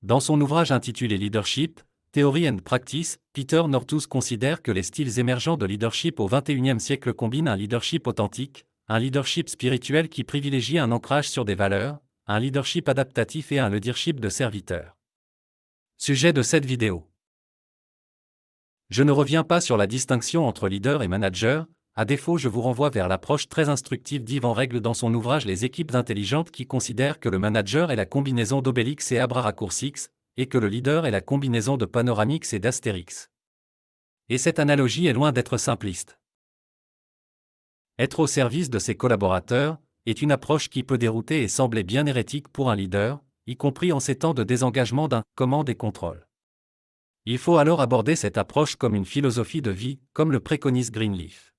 Dans son ouvrage intitulé Leadership, Theory and Practice, Peter Northusz considère que les styles émergents de leadership au XXIe siècle combinent un leadership authentique, un leadership spirituel qui privilégie un ancrage sur des valeurs, un leadership adaptatif et un leadership de serviteur. Sujet de cette vidéo. Je ne reviens pas sur la distinction entre leader et manager, à défaut je vous renvoie vers l'approche très instructive d'Yvan Règle dans son ouvrage Les équipes intelligentes qui considère que le manager est la combinaison d'Obélix et Abracurcix, et que le leader est la combinaison de Panoramix et d'Astérix. Et cette analogie est loin d'être simpliste. Être au service de ses collaborateurs est une approche qui peut dérouter et sembler bien hérétique pour un leader, y compris en ces temps de désengagement d'un « commande et contrôle ». Il faut alors aborder cette approche comme une philosophie de vie, comme le préconise Greenleaf.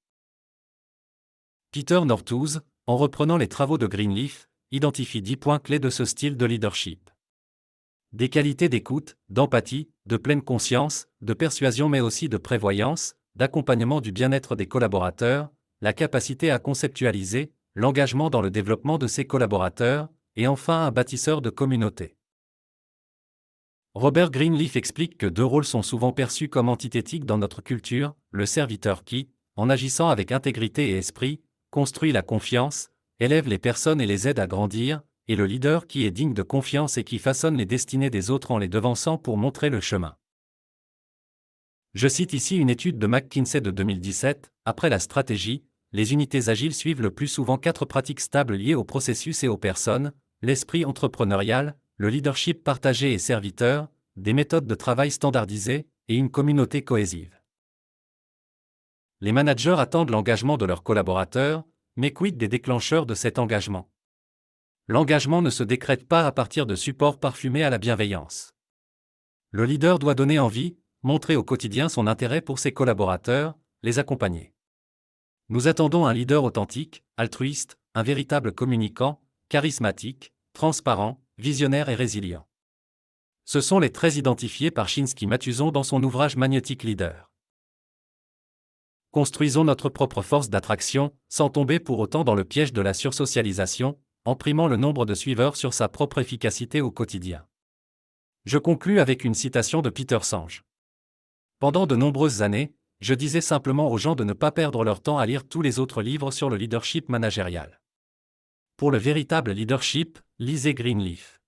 Peter Northusz, en reprenant les travaux de Greenleaf, identifie 10 points clés de ce style de leadership. Des qualités d'écoute, d'empathie, de pleine conscience, de persuasion mais aussi de prévoyance, d'accompagnement du bien-être des collaborateurs, la capacité à conceptualiser, l'engagement dans le développement de ses collaborateurs, et enfin un bâtisseur de communauté. Robert Greenleaf explique que deux rôles sont souvent perçus comme antithétiques dans notre culture, le serviteur qui, en agissant avec intégrité et esprit, construit la confiance, élève les personnes et les aide à grandir, et le leader qui est digne de confiance et qui façonne les destinées des autres en les devançant pour montrer le chemin. Je cite ici une étude de McKinsey de 2017, après la stratégie, les unités agiles suivent le plus souvent 4 pratiques stables liées au processus et aux personnes, l'esprit entrepreneurial, le leadership partagé et serviteur, des méthodes de travail standardisées, et une communauté cohésive. Les managers attendent l'engagement de leurs collaborateurs, mais quid des déclencheurs de cet engagement? L'engagement ne se décrète pas à partir de supports parfumés à la bienveillance. Le leader doit donner envie, montrer au quotidien son intérêt pour ses collaborateurs, les accompagner. Nous attendons un leader authentique, altruiste, un véritable communicant, charismatique, transparent, visionnaire et résilient. Ce sont les traits identifiés par Shinsky-Mathuzon dans son ouvrage Magnetic Leader. Construisons notre propre force d'attraction, sans tomber pour autant dans le piège de la sursocialisation, en primant le nombre de suiveurs sur sa propre efficacité au quotidien. Je conclus avec une citation de Peter Senge. Pendant de nombreuses années, je disais simplement aux gens de ne pas perdre leur temps à lire tous les autres livres sur le leadership managérial. Pour le véritable leadership, lisez Greenleaf.